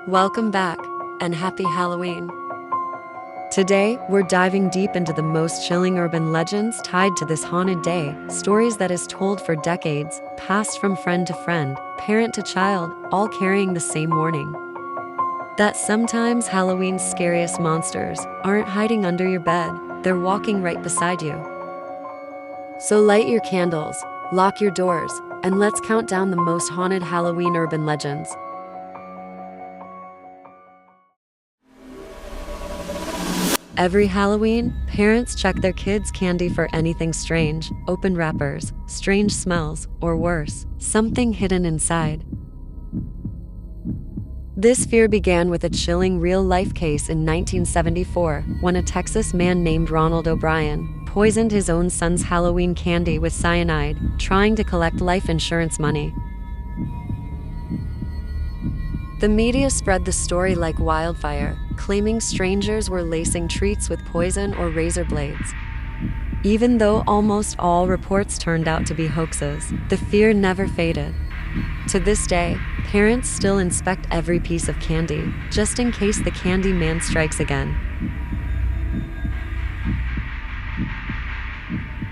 Welcome back, and happy Halloween. Today, we're diving deep into the most chilling urban legends tied to this haunted day, stories that is told for decades, passed from friend to friend, parent to child, all carrying the same warning. That sometimes Halloween's scariest monsters aren't hiding under your bed, they're walking right beside you. So light your candles, lock your doors, and let's count down the most haunted Halloween urban legends. Every Halloween, parents check their kids' candy for anything strange, open wrappers, strange smells, or worse, something hidden inside. This fear began with a chilling real-life case in 1974 when a Texas man named Ronald O'Brien poisoned his own son's Halloween candy with cyanide, trying to collect life insurance money. The media spread the story like wildfire, claiming strangers were lacing treats with poison or razor blades. Even though almost all reports turned out to be hoaxes, the fear never faded. To this day, parents still inspect every piece of candy, just in case the candy man strikes again.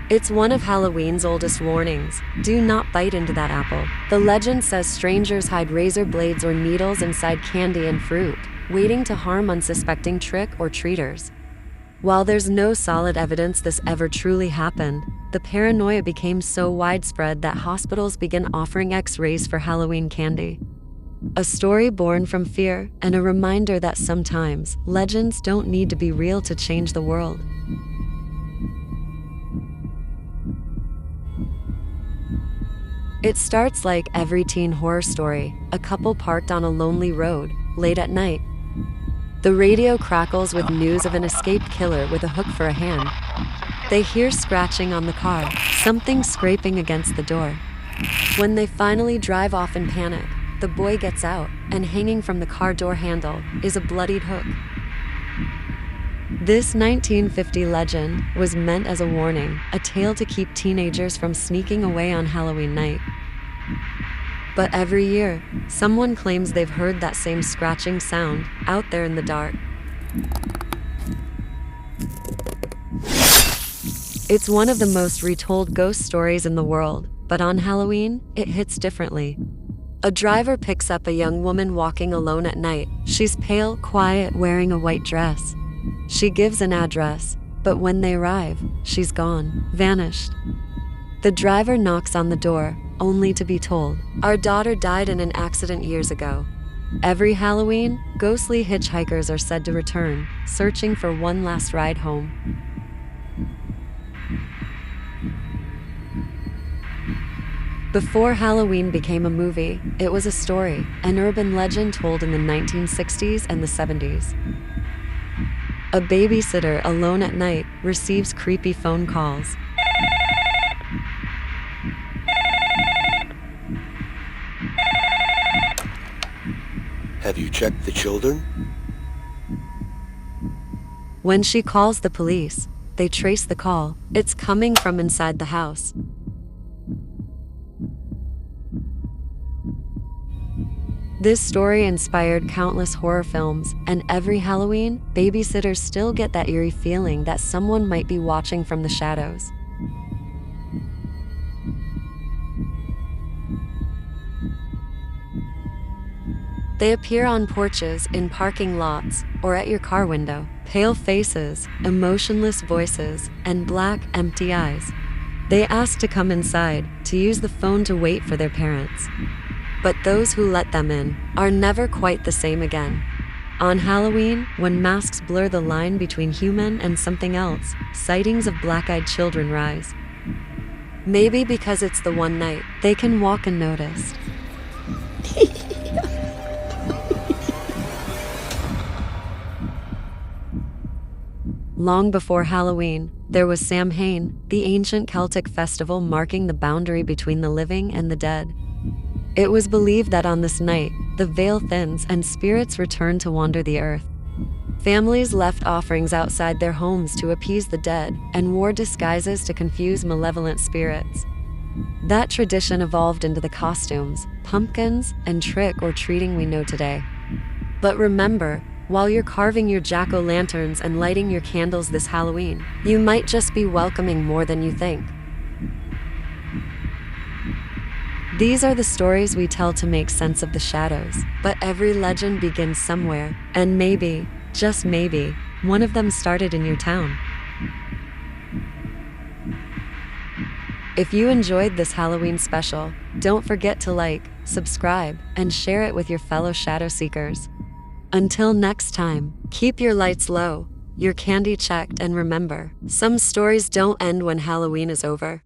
It's one of Halloween's oldest warnings. Do not bite into that apple. The legend says strangers hide razor blades or needles inside candy and fruit, waiting to harm unsuspecting trick-or-treaters. While there's no solid evidence this ever truly happened, the paranoia became so widespread that hospitals began offering X-rays for Halloween candy. A story born from fear and a reminder that sometimes legends don't need to be real to change the world. It starts like every teen horror story, a couple parked on a lonely road, late at night. The radio crackles with news of an escaped killer with a hook for a hand. They hear scratching on the car, something scraping against the door. When they finally drive off in panic, the boy gets out, and hanging from the car door handle is a bloodied hook. This 1950 legend was meant as a warning, a tale to keep teenagers from sneaking away on Halloween night. But every year, someone claims they've heard that same scratching sound out there in the dark. It's one of the most retold ghost stories in the world, but on Halloween, it hits differently. A driver picks up a young woman walking alone at night. She's pale, quiet, wearing a white dress. She gives an address, but when they arrive, she's gone, vanished. The driver knocks on the door, only to be told, "Our daughter died in an accident years ago." Every Halloween, ghostly hitchhikers are said to return, searching for one last ride home. Before Halloween became a movie, it was a story, an urban legend told in the 1960s and the 70s. A babysitter alone at night receives creepy phone calls. Have you checked the children? When she calls the police, they trace the call. It's coming from inside the house. This story inspired countless horror films, and every Halloween, babysitters still get that eerie feeling that someone might be watching from the shadows. They appear on porches, in parking lots, or at your car window. Pale faces, emotionless voices, and black, empty eyes. They ask to come inside, to use the phone to wait for their parents. But those who let them in are never quite the same again. On Halloween, when masks blur the line between human and something else, sightings of black-eyed children rise. Maybe because it's the one night they can walk unnoticed. Long before Halloween, there was Samhain, the ancient Celtic festival marking the boundary between the living and the dead. It was believed that on this night, the veil thins and spirits return to wander the earth. Families left offerings outside their homes to appease the dead and wore disguises to confuse malevolent spirits. That tradition evolved into the costumes, pumpkins, and trick-or-treating we know today. But remember, while you're carving your jack-o'-lanterns and lighting your candles this Halloween, you might just be welcoming more than you think. These are the stories we tell to make sense of the shadows, but every legend begins somewhere, and maybe, just maybe, one of them started in your town. If you enjoyed this Halloween special, don't forget to like, subscribe, and share it with your fellow shadow seekers. Until next time, keep your lights low, your candy checked, and remember, some stories don't end when Halloween is over.